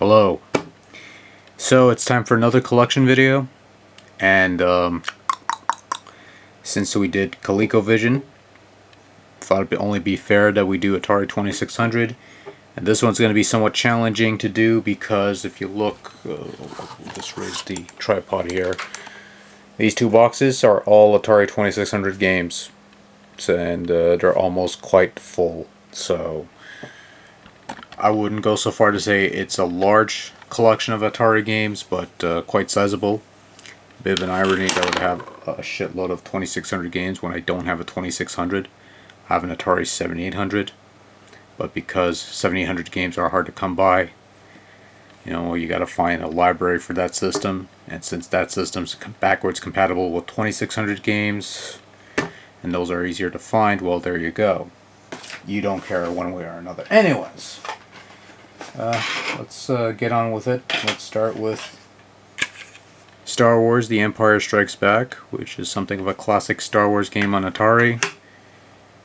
Hello. So it's time for another collection video, and since we did ColecoVision, thought it'd only be fair that we do Atari 2600. And this one's going to be somewhat challenging to do because if you look, we'll just raise the tripod here. These two boxes are all Atari 2600 games, and they're almost quite full. So I wouldn't go so far to say it's a large collection of Atari games, but quite sizable. Bit of an irony that I would have a shitload of 2600 games when I don't have a 2600. I have an Atari 7800, but because 7800 games are hard to come by, you gotta find a library for that system, and since that system's backwards compatible with 2600 games, and those are easier to find, well, there you go. You don't care one way or another. Anyways, let's get on with it. Let's start with Star Wars: The Empire Strikes Back, which is something of a classic Star Wars game on Atari.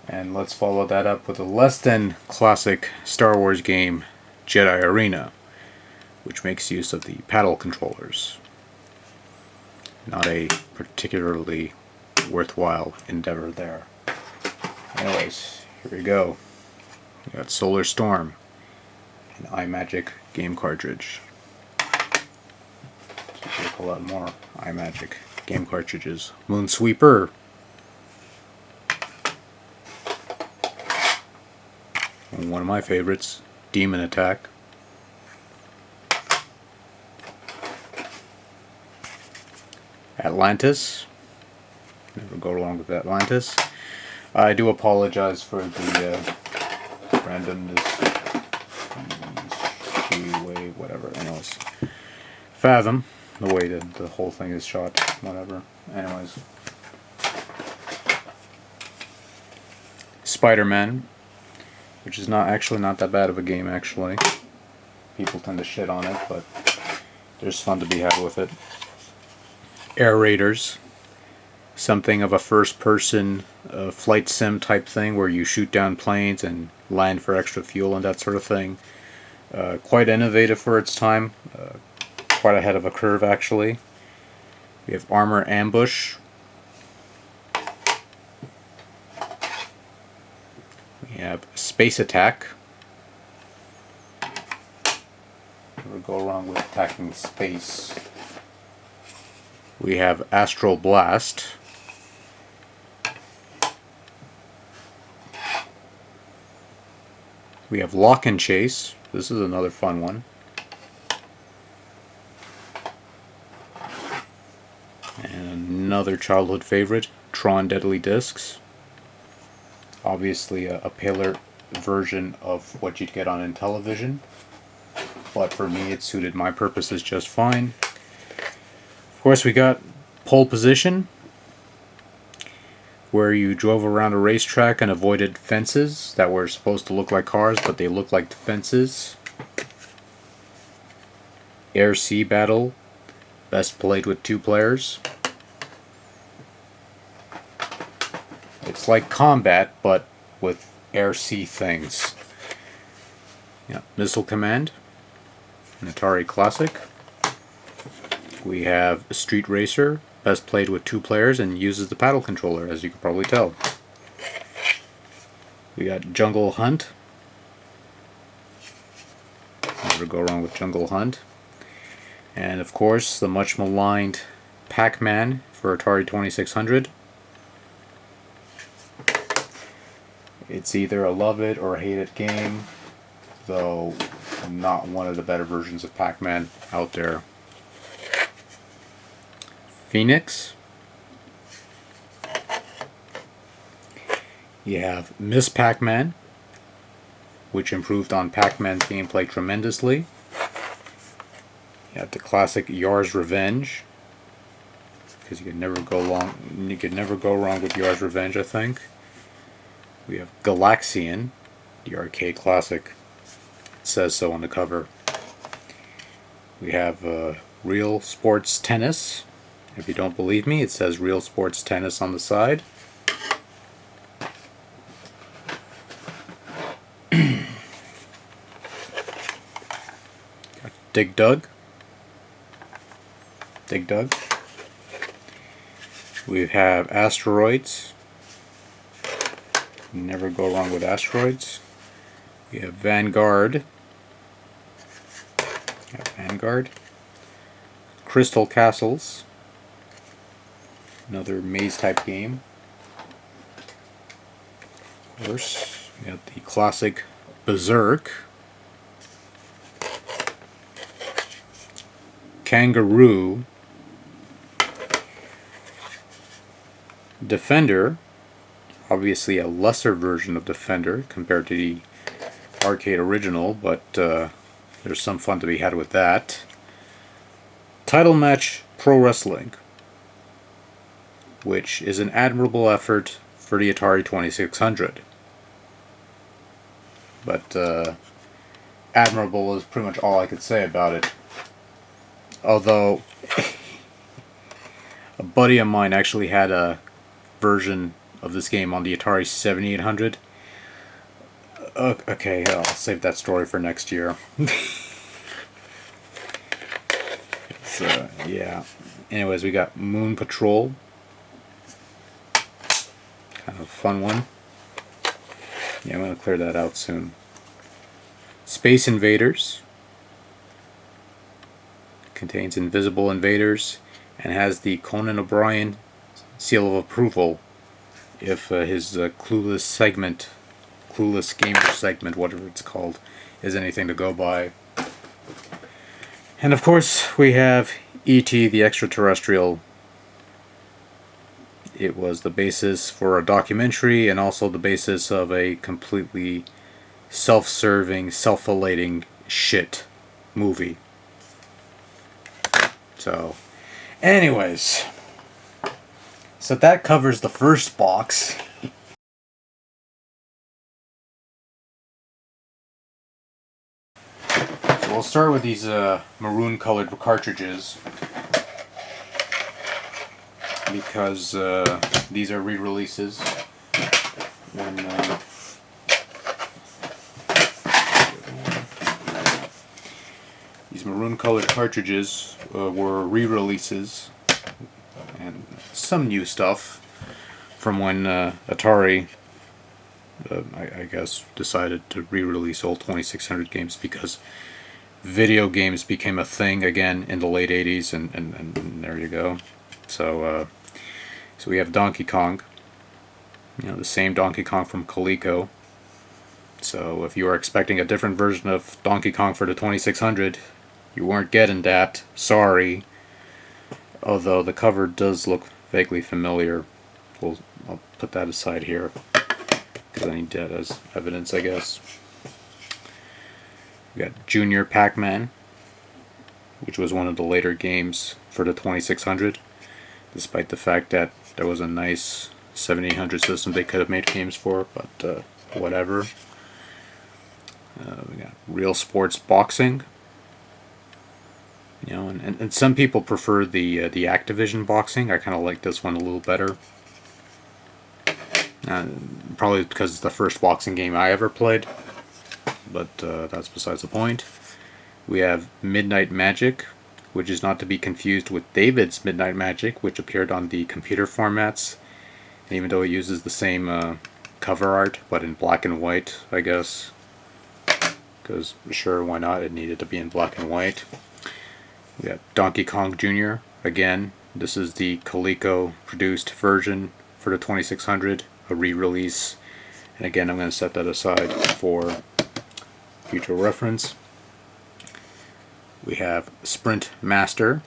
And let's follow that up with a less than classic Star Wars game, Jedi Arena, which makes use of the paddle controllers. Not a particularly worthwhile endeavor there. Anyways, here we go. We got Solar Storm, an iMagic game cartridge. So take a lot more iMagic game cartridges. Moonsweeper. And one of my favorites, Demon Attack. Atlantis. Never go wrong with Atlantis. I do apologize for the randomness, way, whatever. Anyways, Fathom, the way that the whole thing is shot, whatever. Anyways, Spider-Man, which is not that bad of a game actually. People tend to shit on it, but there's fun to be had with it. Air Raiders, something of a first-person flight sim type thing where you shoot down planes and land for extra fuel and that sort of thing. Quite innovative for its time, quite ahead of a curve actually. We have Armor Ambush. We have Space Attack. Never go wrong with attacking space. We have Astral Blast. We have Lock and Chase. This is another fun one. And another childhood favorite, Tron Deadly Discs. Obviously a paler version of what you'd get on Intellivision, but for me it suited my purposes just fine. Of course, we got Pole Position, where you drove around a racetrack and avoided fences that were supposed to look like cars, but they looked like fences. Air-Sea Battle, best played with 2 players. It's like combat, but with air-sea things. Yeah, Missile Command, an Atari classic. We have Street Racer, best played with 2 players and uses the paddle controller, as you can probably tell. We got Jungle Hunt. Never go wrong with Jungle Hunt. And of course, the much maligned Pac-Man for Atari 2600. It's either a love it or hate it game, though not one of the better versions of Pac-Man out there. Phoenix. You have Miss Pac-Man, which improved on Pac-Man's gameplay tremendously. You have the classic Yar's Revenge, because you could never go wrong with Yar's Revenge, I think. We have Galaxian, the arcade classic. It says so on the cover. We have Real Sports Tennis. If you don't believe me, it says Real Sports Tennis on the side. Dig Dug. Dig Dug. We have Asteroids. Never go wrong with Asteroids. We have Vanguard. Vanguard. Crystal Castles. Another maze type game. Of course, we got the classic Berserk. Kangaroo. Defender. Obviously a lesser version of Defender compared to the arcade original, but there's some fun to be had with that. Title Match Pro Wrestling, which is an admirable effort for the Atari 2600. But admirable is pretty much all I could say about it. Although a buddy of mine actually had a version of this game on the Atari 7800. Okay, I'll save that story for next year. Yeah. Anyways, we got Moon Patrol. Kind of a fun one. Yeah, I'm going to clear that out soon. Space Invaders. Contains invisible invaders and has the Conan O'Brien seal of approval if his Clueless Gamer segment, whatever it's called, is anything to go by. And of course we have E.T. the Extraterrestrial. It was the basis for a documentary and also the basis of a completely self-serving, self-elating shit movie. So, anyways, so that covers the first box. So we'll start with these maroon colored cartridges, because these are re-releases. When these maroon colored cartridges were re-releases, and some new stuff from when Atari, I guess, decided to re-release old 2600 games because video games became a thing again in the late 80s, and there you go. So we have Donkey Kong, the same Donkey Kong from Coleco. So if you were expecting a different version of Donkey Kong for the 2600, you weren't getting that. Sorry. Although the cover does look vaguely familiar. I'll put that aside here because I need that as evidence, I guess. We got Junior Pac-Man, which was one of the later games for the 2600, despite the fact that there was a nice 7800 system they could have made games for, but whatever. We got Real Sports Boxing. And some people prefer the Activision boxing. I kind of like this one a little better. Probably because it's the first boxing game I ever played. But that's besides the point. We have Midnight Magic, which is not to be confused with David's Midnight Magic, which appeared on the computer formats. And even though it uses the same cover art, but in black and white, I guess. Because, sure, why not? It needed to be in black and white. We got Donkey Kong Jr. Again, this is the Coleco produced version for the 2600, a re-release. And again, I'm going to set that aside for future reference. We have Sprint Master,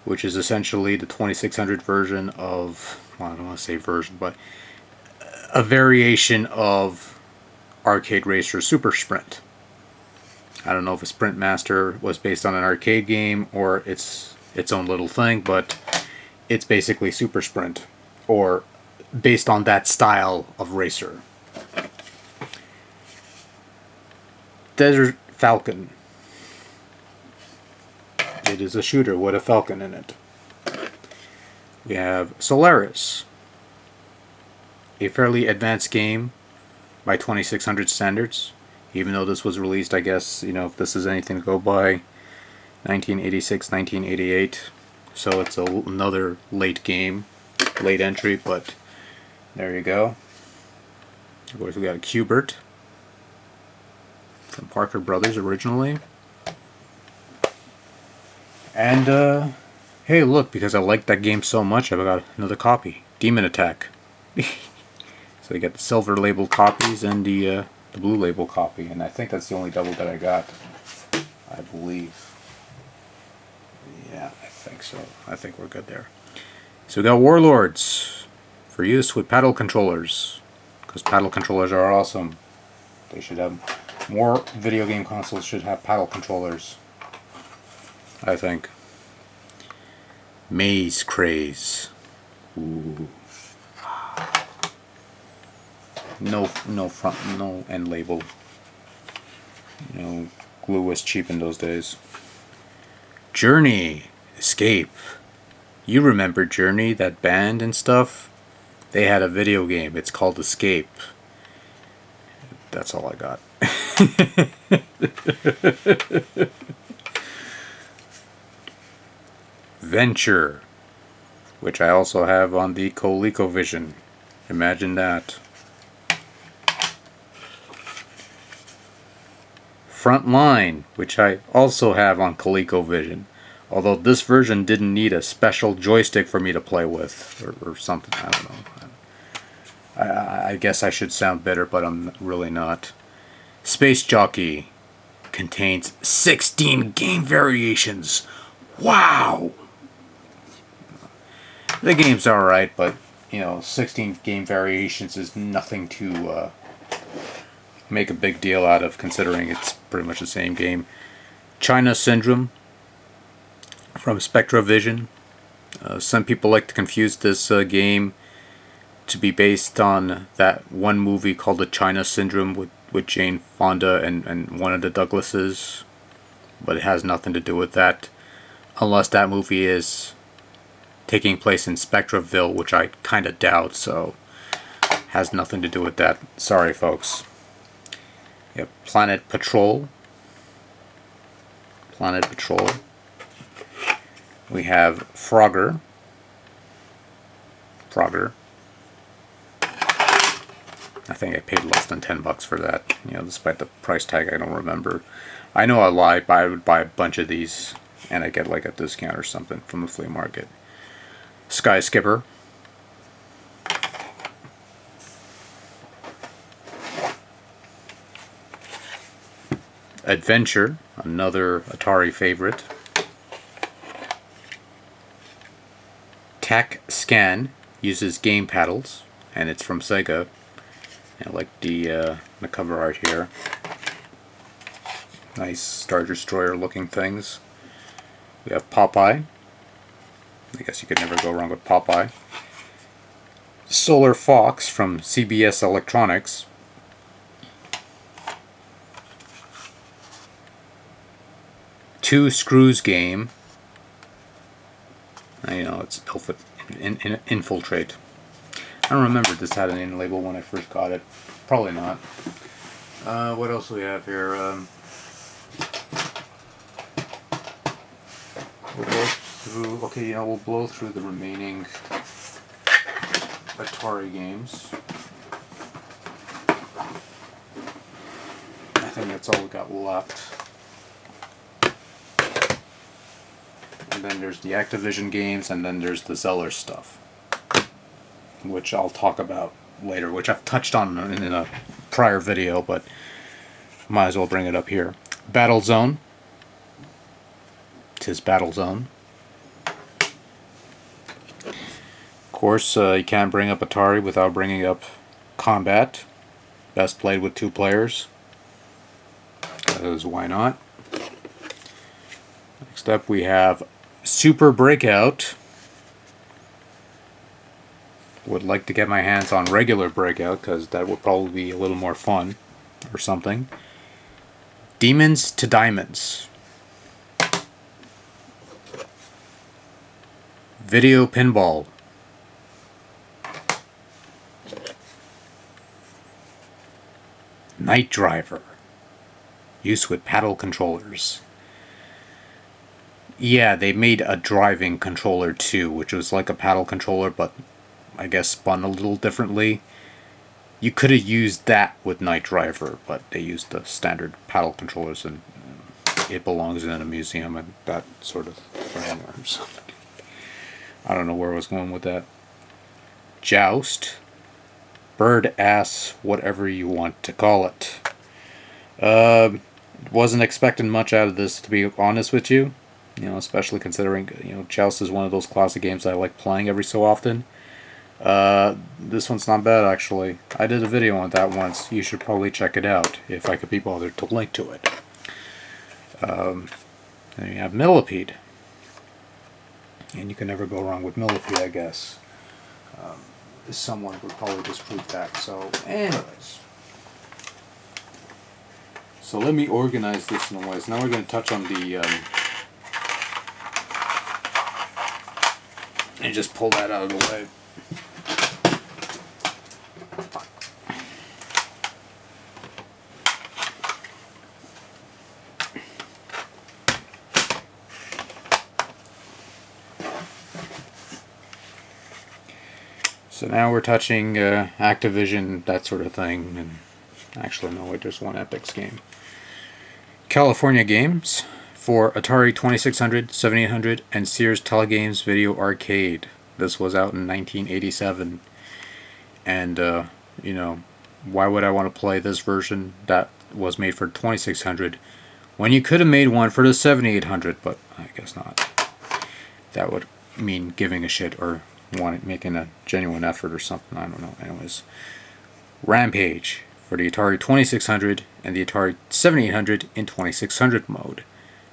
which is essentially the 2600 version of, well, I don't want to say version, but a variation of Arcade Racer Super Sprint. I don't know if a Sprint Master was based on an arcade game or it's its own little thing, but it's basically Super Sprint, or based on that style of racer. Desert Falcon. It is a shooter with a falcon in it. We have Solaris, a fairly advanced game by 2600 standards. Even though this was released, I guess, you know, if this is anything to go by, 1986, 1988. So it's another late game, late entry, but there you go. Of course, we got a Q*bert from Parker Brothers originally. And, hey, look, because I liked that game so much, I've got another copy. Demon Attack. So you got the silver labeled copies and the blue label copy, and I think that's the only double that I got, I believe. Yeah, I think so. I think we're good there. So we got Warlords for use with paddle controllers, because paddle controllers are awesome. They should have more video game consoles should have paddle controllers, I think. Maze Craze. Ooh. No front, no end label. You know, glue was cheap in those days. Journey, Escape. You remember Journey, that band and stuff? They had a video game. It's called Escape. That's all I got. Venture, which I also have on the ColecoVision. Imagine that. Frontline, which I also have on ColecoVision, although this version didn't need a special joystick for me to play with, or something, I don't know. I guess I should sound better, but I'm really not. Space Jockey contains 16 game variations. Wow! The game's alright, but, you know, 16 game variations is nothing to make a big deal out of, considering it's pretty much the same game. China Syndrome from SpectraVision. Some people like to confuse this game to be based on that one movie called The China Syndrome with Jane Fonda and one of the Douglases, but it has nothing to do with that, unless that movie is taking place in Spectraville, which I kind of doubt, so has nothing to do with that. Sorry, folks. We have Planet Patrol. Planet Patrol. We have Frogger. Frogger. I think I paid less than $10 for that. You know, despite the price tag, I don't remember. I know I lied, but I would buy a bunch of these, and I get like a discount or something from the flea market. Sky Skipper. Adventure, another Atari favorite. Tac Scan uses game paddles, and it's from Sega. I like the cover art here. Nice Star Destroyer looking things. We have Popeye. I guess you could never go wrong with Popeye. Solar Fox from CBS Electronics. Two Screws game. You know, it's Infiltrate. I don't remember if this had an in label when I first got it. Probably not. What else do we have here? We'll go through. Okay, you know, we'll blow through the remaining Atari games. I think that's all we got left. And then there's the Activision games, and then there's the Zeller stuff, which I'll talk about later, which I've touched on in a prior video, but might as well bring it up here. Battlezone. 'Tis Battlezone. Of course, you can't bring up Atari without bringing up Combat. Best played with 2 players. Because why not? Next up we have Super Breakout. Would like to get my hands on regular Breakout, because that would probably be a little more fun or something. Demons to Diamonds. Video Pinball. Night Driver. use with paddle controllers. Yeah, they made a driving controller too, which was like a paddle controller, but I guess spun a little differently. You could have used that with Night Driver, but they used the standard paddle controllers, and it belongs in a museum and that sort of thing or something. I don't know where I was going with that. Joust. Bird ass, whatever you want to call it. Wasn't expecting much out of this, to be honest with you. Especially considering, Joust is one of those classic games I like playing every so often. This one's not bad, actually. I did a video on that once. You should probably check it out, if I could be bothered to link to it. Then you have Millipede. And you can never go wrong with Millipede, I guess. Someone would probably disprove that. So, anyways. So let me organize this in a way. So now we're going to touch on the... and just pull that out of the way. So now we're touching Activision, that sort of thing, and actually no, wait, there's one Epic's game. California Games for Atari 2600, 7800, and Sears Telegames Video Arcade. This was out in 1987, and why would I want to play this version that was made for 2600 when you could have made one for the 7800? But I guess not. That would mean giving a shit or making a genuine effort or something. I don't know. Anyways, Rampage for the Atari 2600 and the Atari 7800 in 2600 mode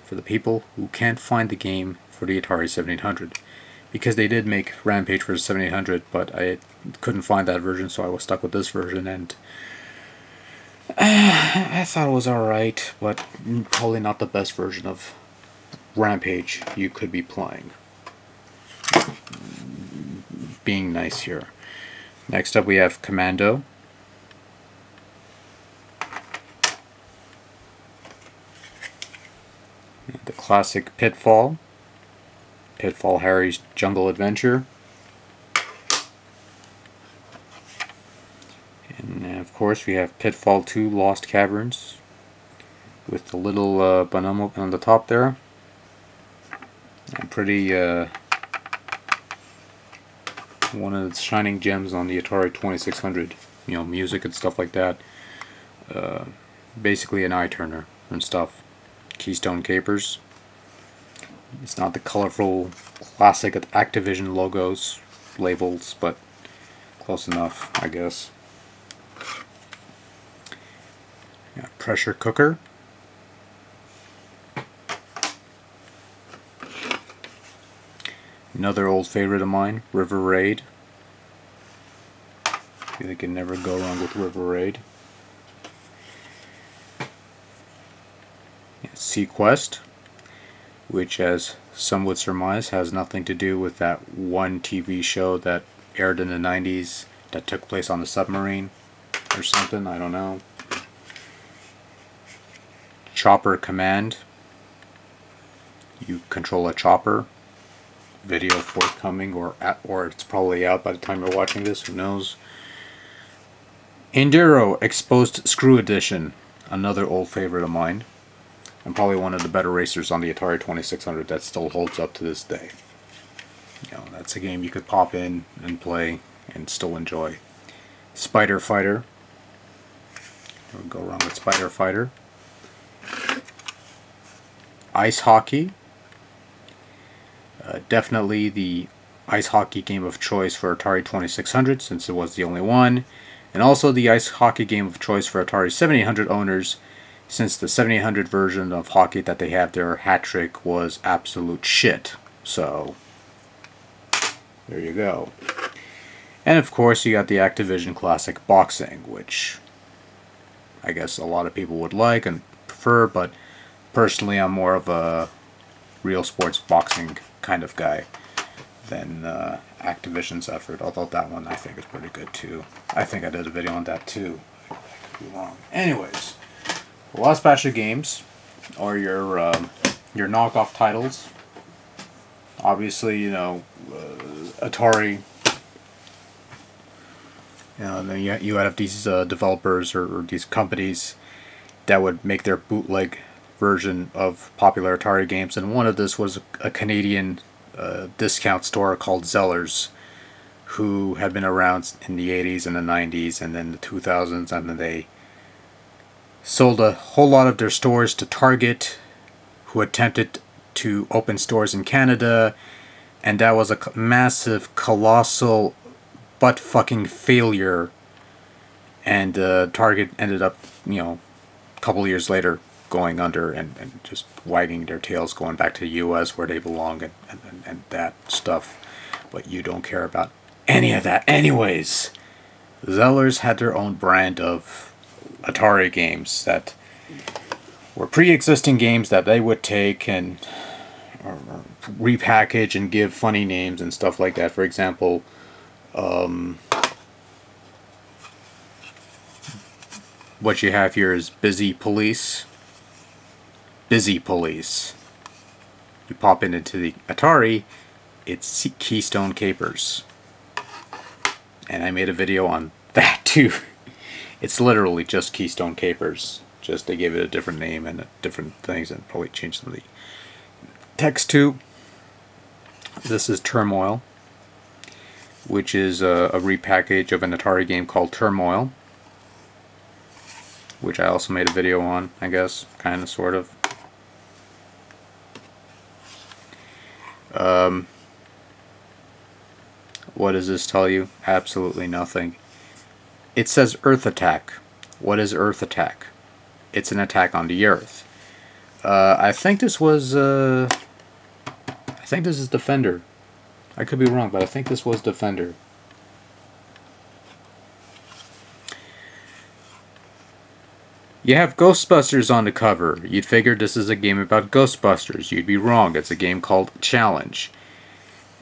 for the people who can't find the game for the Atari 7800, because they did make Rampage for the 7800, but I couldn't find that version, so I was stuck with this version, and I thought it was alright, but probably not the best version of Rampage you could be playing. Being nice here. Next up we have Commando. The classic Pitfall. Pitfall Harry's Jungle Adventure. And of course we have Pitfall 2 Lost Caverns with the little bonomo on the top there. And pretty one of the shining gems on the Atari 2600, music and stuff like that. Basically an eye turner and stuff. Keystone Capers. It's not the colorful classic Activision logos, labels, but close enough, I guess. Yeah, Pressure Cooker. Another old favorite of mine, River Raid. You can never go wrong with River Raid. Sequest, which, as some would surmise, has nothing to do with that one TV show that aired in the 90s that took place on a submarine or something, I don't know. Chopper Command. You control a chopper. Video forthcoming, or it's probably out by the time you're watching this, who knows. Enduro Exposed Screw Edition, another old favorite of mine, and probably one of the better racers on the Atari 2600 that still holds up to this day. That's a game you could pop in and play and still enjoy. Spider Fighter. We'll go wrong with Spider Fighter. Ice Hockey. Definitely the ice hockey game of choice for Atari 2600, since it was the only one, and also the ice hockey game of choice for Atari 7800 owners, since the 7800 version of hockey that they have there, Hat Trick, was absolute shit. So there you go. And of course you got the Activision classic Boxing, which I guess a lot of people would like and prefer, but personally I'm more of a real sports boxing kind of guy than Activision's effort, although that one I think is pretty good too. I think I did a video on that too. I could be wrong. Anyways, The last batch of games are your knockoff titles. Obviously, Atari. Then you have these developers or these companies that would make their bootleg version of popular Atari games, and one of this was a Canadian discount store called Zellers, who had been around in the 80s and the 90s and then the 2000s, and then they sold a whole lot of their stores to Target, who attempted to open stores in Canada, and that was a massive, colossal, butt-fucking failure, and Target ended up, a couple of years later, going under and just wagging their tails, going back to the US where they belong, and that stuff. But you don't care about any of that anyways. Zellers had their own brand of Atari games that were pre-existing games that they would take and or repackage and give funny names and stuff like that. For example, what you have here is Busy Police. Busy Police. You pop into the Atari, it's Keystone Capers. And I made a video on that too. It's literally just Keystone Capers. Just they gave it a different name and different things and probably changed some of the text too. This is Turmoil, which is a repackage of an Atari game called Turmoil, which I also made a video on, I guess, kind of, sort of. What does this tell you? Absolutely nothing. It says Earth Attack. What is Earth Attack? It's an attack on the Earth. I think this was, I think this is Defender. I could be wrong, but I think this was Defender. You have Ghostbusters on the cover. You'd figure this is a game about Ghostbusters. You'd be wrong. It's a game called Challenge.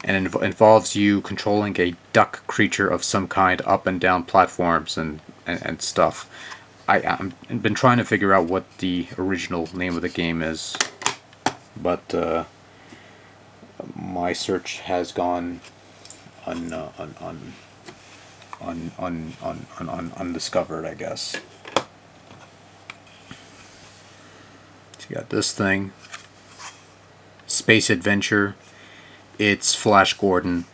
And it involves you controlling a duck creature of some kind up and down platforms and stuff. I've been trying to figure out what the original name of the game is, but my search has gone undiscovered, I guess. So you got this thing, Space Adventure. It's Flash Gordon.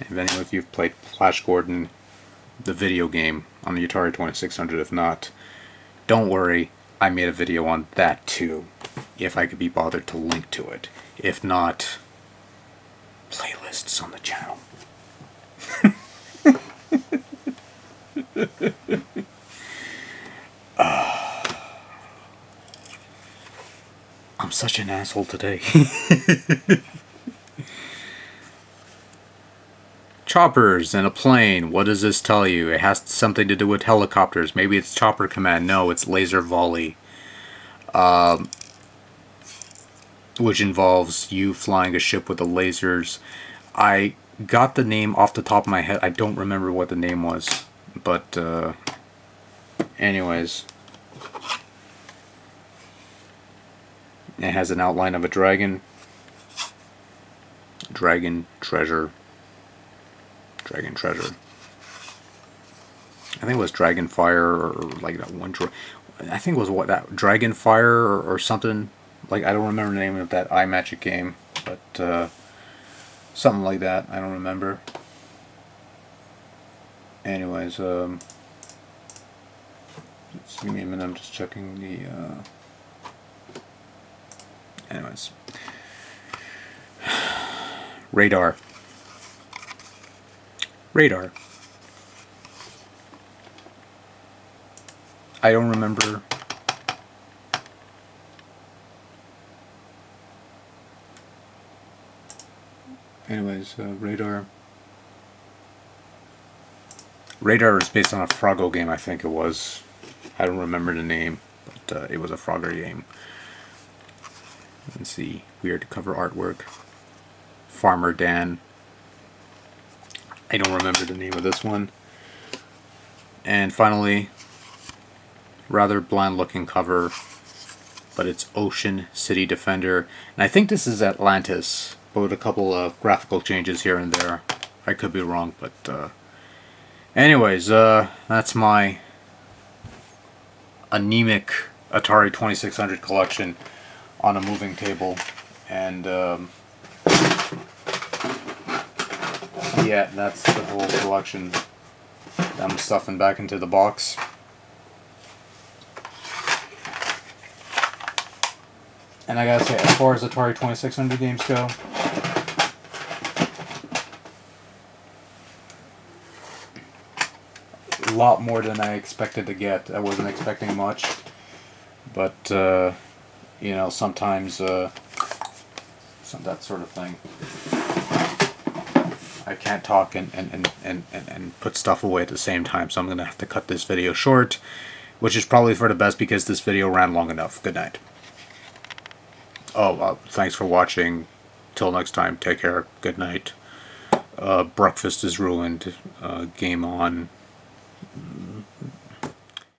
If any of you have played Flash Gordon, the video game, on the Atari 2600, if not, don't worry, I made a video on that too, if I could be bothered to link to it. If not, playlists on the channel. I'm such an asshole today. Choppers and a plane. What does this tell you? It has something to do with helicopters. Maybe it's Chopper Command. No, it's Laser Volley. Which involves you flying a ship with the lasers. I got the name off the top of my head. I don't remember what the name was. But, anyways. It has an outline of a dragon. Dragon Treasure. Dragon Treasure. I think it was Dragonfire or like that one. I think it was what, that Dragonfire or something. Like, I don't remember the name of that iMagic game, but something like that. I don't remember. Anyways, just give me a minute. I'm just checking the. Anyways, Radar. Radar. I don't remember. Anyways, Radar. Radar is based on a Froggo game, I think it was. I don't remember the name, but it was a Frogger game. Let's see, weird cover artwork. Farmer Dan. I don't remember the name of this one. And finally, rather bland looking cover, but it's Ocean City Defender. And I think this is Atlantis, but with a couple of graphical changes here and there. I could be wrong, but anyways, that's my anemic Atari 2600 collection on a moving table. And yeah, that's the whole collection I'm stuffing back into the box. And I gotta say, as far as Atari 2600 games go, a lot more than I expected to get. I wasn't expecting much, but you know, sometimes that sort of thing. I can't talk and put stuff away at the same time, so I'm gonna have to cut this video short, which is probably for the best because this video ran long enough. Good night. Oh, thanks for watching. Till next time, take care. Good night. Breakfast is ruined. Game on.